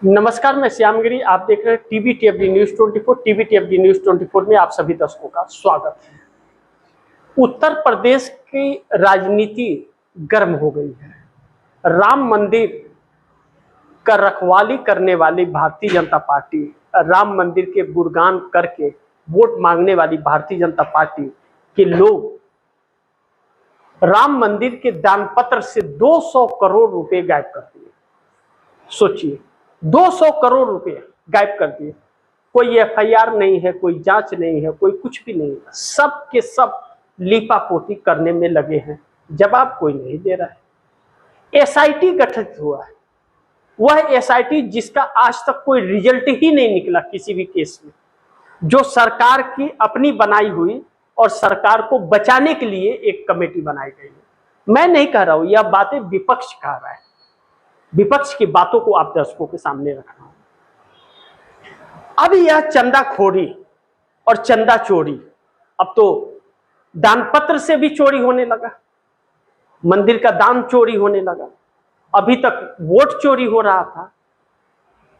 नमस्कार, मैं श्यामगिरी। आप देख रहे हैं टीवी टीएफडी न्यूज 24। टीवी टीएफडी न्यूज 24 में आप सभी दर्शकों का स्वागत है। उत्तर प्रदेश की राजनीति गर्म हो गई है। राम मंदिर का रखवाली करने वाली भारतीय जनता पार्टी, राम मंदिर के गुणगान करके वोट मांगने वाली भारतीय जनता पार्टी के लोग राम मंदिर के दान पत्र से 200 करोड़ रुपए गायब कर दिए। सोचिए, 200 करोड़ रुपए गायब कर दिए। कोई एफआईआर नहीं है, कोई जांच नहीं है, कोई कुछ भी नहीं है। सब के सब लीपापोती करने में लगे हैं, जवाब कोई नहीं दे रहा है। एसआईटी गठित हुआ है, वह एसआईटी जिसका आज तक कोई रिजल्ट ही नहीं निकला किसी भी केस में, जो सरकार की अपनी बनाई हुई और सरकार को बचाने के लिए एक कमेटी बनाई गई है। मैं नहीं कह रहा हूं, यह बातें विपक्ष कह रहा है। विपक्ष की बातों को आप दर्शकों के सामने रखना है। अब यह चंदाखोरी और चंदा चोरी अब तो दान पत्र से भी चोरी होने लगा, मंदिर का दान चोरी होने लगा। अभी तक वोट चोरी हो रहा था,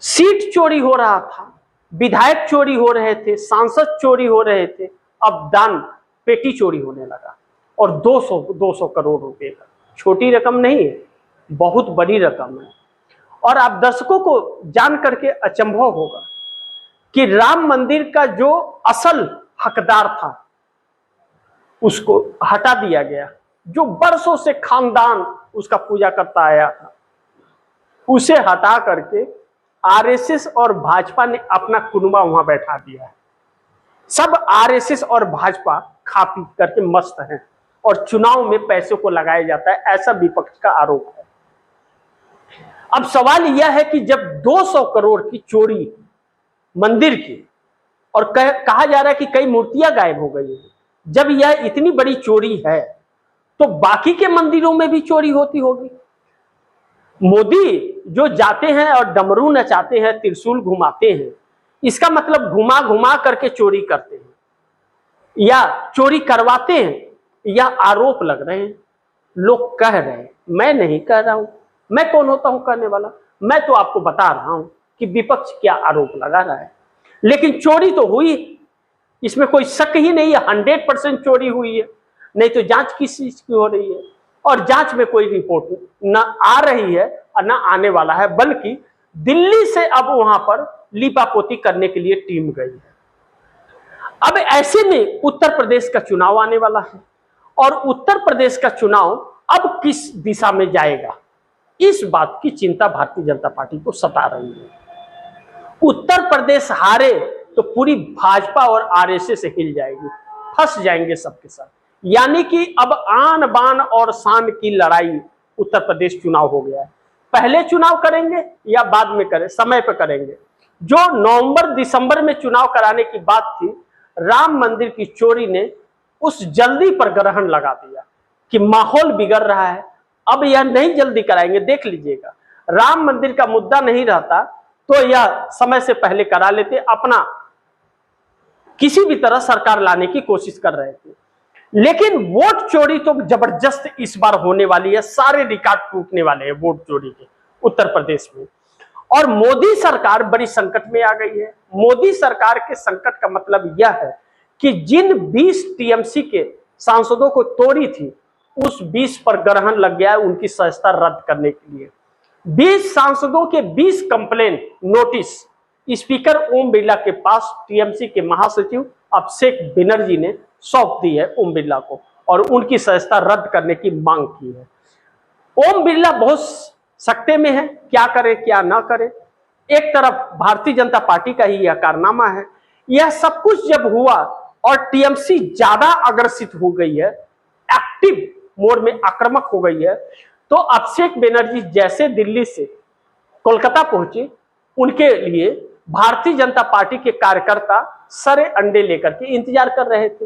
सीट चोरी हो रहा था, विधायक चोरी हो रहे थे, सांसद चोरी हो रहे थे, अब दान पेटी चोरी होने लगा। और 200 करोड़ रुपए का छोटी रकम नहीं है, बहुत बड़ी रकम है। और आप दर्शकों को जान करके अचंभव होगा कि राम मंदिर का जो असल हकदार था उसको हटा दिया गया। जो बरसों से खानदान उसका पूजा करता आया था, उसे हटा करके आरएसएस और भाजपा ने अपना कुनबा वहां बैठा दिया है। सब आरएसएस और भाजपा खा पी करके मस्त हैं और चुनाव में पैसों को लगाया जाता है, ऐसा विपक्ष का आरोप है। अब सवाल यह है कि जब 200 करोड़ की चोरी मंदिर की, और कहा जा रहा है कि कई मूर्तियां गायब हो गई हैं, जब यह इतनी बड़ी चोरी है तो बाकी के मंदिरों में भी चोरी होती होगी। मोदी जो जाते हैं और डमरू नचाते हैं, त्रिशूल घुमाते हैं, इसका मतलब घुमा घुमा करके चोरी करते हैं या चोरी करवाते हैं, या आरोप लग रहे हैं, लोग कह रहे हैं। मैं नहीं कह रहा हूं, मैं कौन होता हूं कहने वाला। मैं तो आपको बता रहा हूं कि विपक्ष क्या आरोप लगा रहा है। लेकिन चोरी तो हुई, इसमें कोई शक ही नहीं है। 100% चोरी हुई है, नहीं तो जांच किस चीज की हो रही है। और जांच में कोई रिपोर्ट न आ रही है और न आने वाला है, बल्कि दिल्ली से अब वहां पर लीपापोती करने के लिए टीम गई है। अब ऐसे में उत्तर प्रदेश का चुनाव आने वाला है, और उत्तर प्रदेश का चुनाव अब किस दिशा में जाएगा, इस बात की चिंता भारतीय जनता पार्टी को सता रही है। उत्तर प्रदेश हारे तो पूरी भाजपा और आरएसएस हिल जाएगी, फंस जाएंगे सबके साथ। यानी कि अब आन बान और शान की लड़ाई उत्तर प्रदेश चुनाव हो गया है। पहले चुनाव करेंगे या बाद में करें, समय पर करेंगे। जो नवंबर दिसंबर में चुनाव कराने की बात थी, राम मंदिर की चोरी ने उस जल्दी पर ग्रहण लगा दिया कि माहौल बिगड़ रहा है, अब यह नहीं जल्दी कराएंगे। देख लीजिएगा, राम मंदिर का मुद्दा नहीं रहता तो यह समय से पहले करा लेते, अपना किसी भी तरह सरकार लाने की कोशिश कर रहे थे। लेकिन वोट चोरी तो जबरदस्त इस बार होने वाली है, सारे रिकॉर्ड टूटने वाले हैं वोट चोरी के उत्तर प्रदेश में। और मोदी सरकार बड़ी संकट में आ गई है। मोदी सरकार के संकट का मतलब यह है कि जिन 20 टीएमसी के सांसदों को तोड़ी थी, उस 20 पर ग्रहण लग गया है उनकी सदस्यता रद्द करने के लिए। 20 सांसदों के 20 complain notice speaker Om Birla के पास टीएमसी के महासचिव अभिषेक बनर्जी ने सौंप दी है ओम बिरला को, और उनकी सदस्यता रद्द करने की मांग की है। ओम बिरला बहुत सकते में है, क्या करे क्या ना करे। एक तरफ भारतीय जनता पार्टी का ही यह कारनामा है। यह सब कुछ जब हुआ और टीएमसी ज्यादा अग्रसित हो गई है, एक्टिव मोड में आक्रामक हो गई है, तो अभिषेक बनर्जी जैसे दिल्ली से कोलकाता पहुंचे, उनके लिए भारतीय जनता पार्टी के कार्यकर्ता सरे अंडे लेकर के इंतजार कर रहे थे।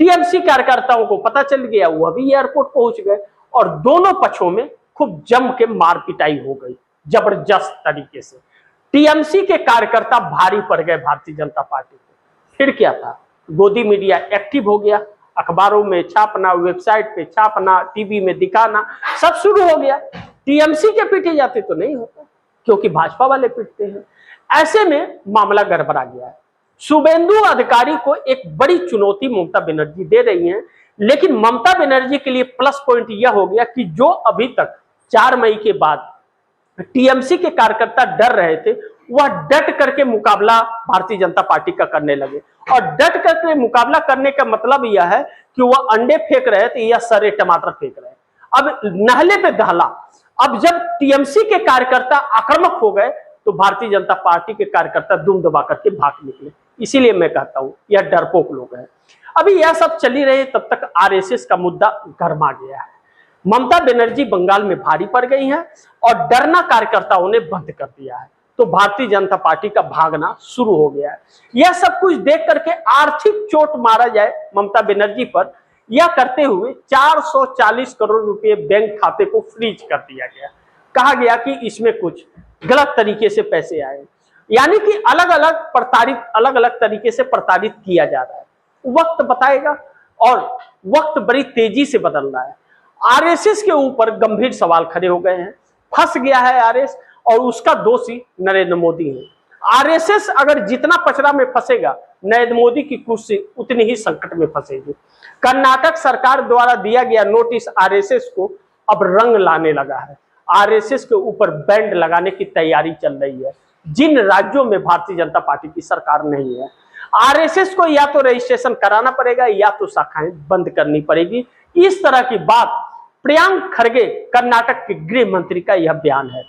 टीएमसी कार्यकर्ताओं को पता चल गया, वह भी एयरपोर्ट पहुंच गए, और दोनों पक्षों में खूब जम के मार पिटाई हो गई जबरदस्त तरीके से। टीएमसी के कार्यकर्ता भारी पड़ गए भारतीय जनता पार्टी को। फिर क्या था, गोदी मीडिया एक्टिव हो गया, अखबारों में छापना, वेबसाइट पे छापना, टीवी में दिखाना, सब शुरू हो गया। टीएमसी के पीछे जाते तो नहीं होता। क्योंकि भाजपा वाले पिटते हैं। ऐसे में मामला गड़बड़ा गया है। शुभेंदु अधिकारी को एक बड़ी चुनौती ममता बनर्जी दे रही हैं, लेकिन ममता बनर्जी के लिए प्लस पॉइंट यह हो गया कि जो अभी तक 4 मई के बाद टीएमसी के कार्यकर्ता डर रहे थे, वह डट करके मुकाबला भारतीय जनता पार्टी का करने लगे। और डट करके मुकाबला करने का मतलब यह है कि वह अंडे फेंक रहे थे या सरे टमाटर फेंक रहे। अब नहले पे दहला। अब जब टीएमसी के कार्यकर्ता आक्रामक हो गए तो भारतीय जनता पार्टी के कार्यकर्ता दुम दबा करके भाग निकले। इसीलिए मैं कहता हूं यह डरपोक लोग हैं। अभी यह सब चली रही, तब तक आरएसएस का मुद्दा गर्मा गया है। ममता बनर्जी बंगाल में भारी पड़ गई हैं और डरना कार्यकर्ताओं ने बंद कर दिया है, तो भारतीय जनता पार्टी का भागना शुरू हो गया है। यह सब कुछ देख करके आर्थिक चोट मारा जाए ममता बनर्जी पर, यह करते हुए 440 करोड़ रुपए बैंक खाते को फ्रीज कर दिया गया। कहा गया कि इसमें कुछ गलत तरीके से पैसे आए, यानी कि अलग अलग तरीके से प्रताड़ित किया जा रहा है। वक्त बताएगा, और वक्त बड़ी तेजी से बदल रहा है। आरएसएस के ऊपर गंभीर सवाल खड़े हो गए हैं। फंस गया है आरएसएस, और उसका दोषी नरेंद्र मोदी है। आरएसएस अगर जितना पचड़ा में फंसेगा, नरेंद्र मोदी की कुर्सी उतनी ही संकट में फंसेगी। कर्नाटक सरकार द्वारा दिया गया नोटिस आरएसएस को अब रंग लाने लगा है। आरएसएस के ऊपर बैंड लगाने की तैयारी चल रही है, जिन राज्यों में भारतीय जनता पार्टी की सरकार नहीं है। आरएसएस को या तो रजिस्ट्रेशन कराना पड़ेगा या तो शाखाएं बंद करनी पड़ेगी। इस तरह की बात प्रियंक खरगे, कर्नाटक के गृह मंत्री का यह बयान है।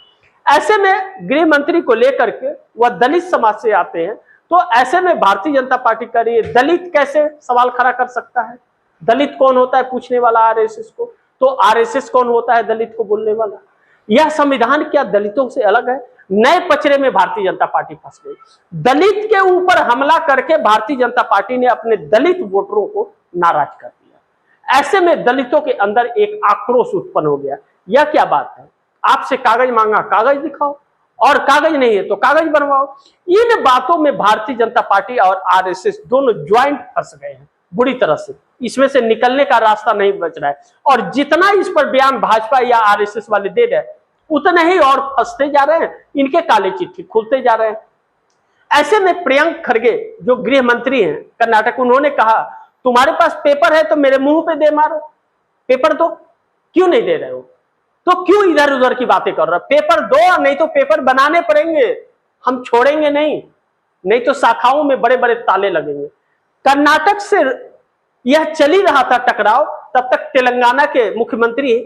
ऐसे में गृह मंत्री को लेकर के वह दलित समाज से आते हैं, तो ऐसे में भारतीय जनता पार्टी कर रही है, दलित कैसे सवाल खड़ा कर सकता है? दलित कौन होता है पूछने वाला आरएसएस को? तो आरएसएस कौन होता है दलित को बोलने वाला? यह संविधान क्या दलितों से अलग है? नए पचड़े में भारतीय जनता पार्टी फंस गई। दलित के ऊपर हमला करके भारतीय जनता पार्टी ने अपने दलित वोटरों को नाराज कर दिया। ऐसे में दलितों के अंदर एक आक्रोश उत्पन्न हो गया। यह क्या बात है? आपसे कागज मांगा, कागज दिखाओ, और कागज नहीं है तो कागज बनवाओ। इन बातों में भारतीय जनता पार्टी और आरएसएस दोनों ज्वाइंट फंस गए हैं बुरी तरह से। इसमें से निकलने का रास्ता नहीं बच रहा है, और जितना इस पर बयान भाजपा या आरएसएस वाले दे रहे हैं, उतने ही और फंसते जा रहे हैं। इनके काले चिट्ठी खुलते जा रहे हैं। ऐसे में प्रियंक खरगे जो गृह मंत्री हैं कर्नाटक, उन्होंने कहा तुम्हारे पास पेपर है तो मेरे मुंह पे दे मारो, पेपर दो। क्यों नहीं दे रहे हो? तो क्यों इधर उधर की बातें कर रहे हो? पेपर दो, नहीं तो पेपर बनाने पड़ेंगे, हम छोड़ेंगे नहीं तो शाखाओं में बड़े बड़े ताले लगेंगे। कर्नाटक से यह चल ही रहा था टकराव, तब तक तेलंगाना के मुख्यमंत्री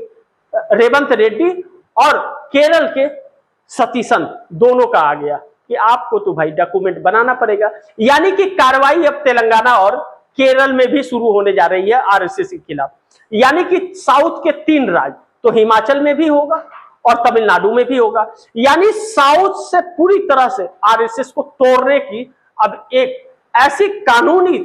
रेवंत रेड्डी और केरल के सतीशन दोनों का आ गया कि आपको तो भाई डॉक्यूमेंट बनाना पड़ेगा। यानी कि कार्रवाई अब तेलंगाना और केरल में भी शुरू होने जा रही है आरएसएस के खिलाफ। यानी कि साउथ के 3 राज्य, तो हिमाचल में भी होगा और तमिलनाडु में भी होगा। यानी साउथ से पूरी तरह से आरएसएस को तोड़ने की अब एक ऐसी कानूनी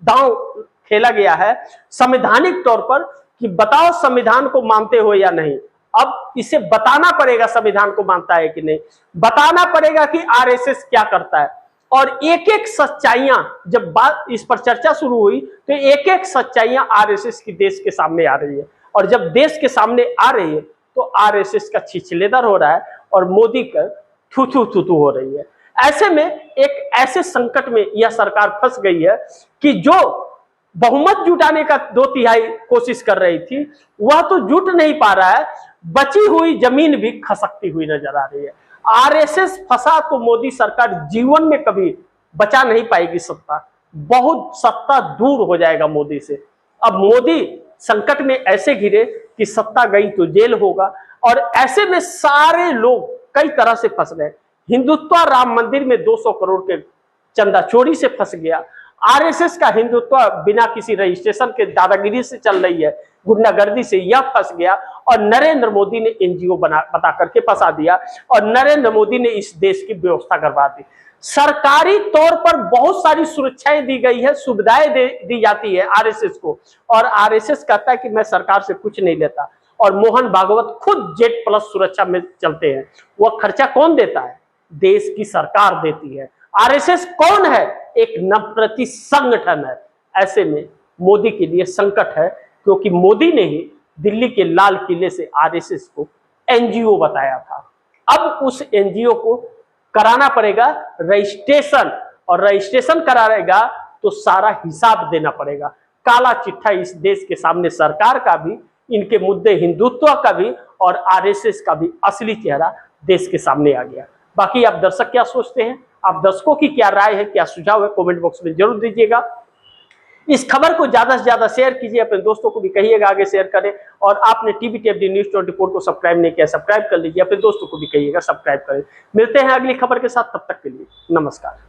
दांव खेला गया है संवैधानिक तौर पर कि बताओ संविधान को मानते हो या नहीं। अब इसे बताना पड़ेगा संविधान को मानता है कि नहीं, बताना पड़ेगा कि आरएसएस क्या करता है। और एक एक सच्चाइयां, जब बात इस पर चर्चा शुरू हुई तो एक एक सच्चाइयां आरएसएस की देश के सामने आ रही है, और जब देश के सामने आ रही है तो आरएसएस का छिछलेदर हो रहा है और मोदी का थू थू हो रही है। ऐसे में एक ऐसे संकट में यह सरकार फंस गई है कि जो बहुमत जुटाने का 2/3 कोशिश कर रही थी वह तो जुट नहीं पा रहा है, बची हुई जमीन भी खसकती हुई नजर आ रही है। आरएसएस फंसा तो मोदी सरकार जीवन में कभी बचा नहीं पाएगी सत्ता, बहुत सत्ता दूर हो जाएगा मोदी से। अब मोदी संकट में ऐसे घिरे कि सत्ता गई तो जेल होगा, और ऐसे में सारे लोग कई तरह से फंस गए। हिंदुत्व राम मंदिर में 200 करोड़ के चंदा चोरी से फंस गया। आरएसएस का हिंदुत्व बिना किसी रजिस्ट्रेशन के दादागिरी से चल रही है, गुंडागर्दी से यह फंस गया, और नरेंद्र मोदी ने एनजीओ बता करके फंसा दिया, और नरेंद्र मोदी ने इस देश की व्यवस्था करवा दी। सरकारी तौर पर बहुत सारी सुरक्षाएं दी गई है, सुविधाएं दी जाती है आरएसएस को, और आरएसएस कहता है कि मैं सरकार से कुछ नहीं लेता। और मोहन भागवत खुद जेट प्लस सुरक्षा में चलते हैं। वह खर्चा कौन देता है? देश की सरकार देती है। आरएसएस कौन है? एक नफरती संगठन है। ऐसे में मोदी के लिए संकट है, क्योंकि मोदी ने ही दिल्ली के लाल किले से आरएसएस को एनजीओ बताया था। अब उस एनजीओ को कराना पड़ेगा रजिस्ट्रेशन, और रजिस्ट्रेशन कराएगा तो सारा हिसाब देना पड़ेगा। काला चिट्ठा इस देश के सामने सरकार का भी, इनके मुद्दे हिंदुत्व का भी और आरएसएस का भी असली चेहरा देश के सामने आ गया। बाकी आप दर्शक क्या सोचते हैं, आप दर्शकों की क्या राय है, क्या सुझाव है, कमेंट बॉक्स में जरूर दीजिएगा। इस खबर को ज्यादा से ज्यादा शेयर कीजिए, अपने दोस्तों को भी कहिएगा आगे शेयर करें। और आपने टीवी टीएफडी न्यूज़ 24 को सब्सक्राइब नहीं किया, सब्सक्राइब कर लीजिए, अपने दोस्तों को भी कहिएगा सब्सक्राइब करें। मिलते हैं अगली खबर के साथ, तब तक के लिए नमस्कार।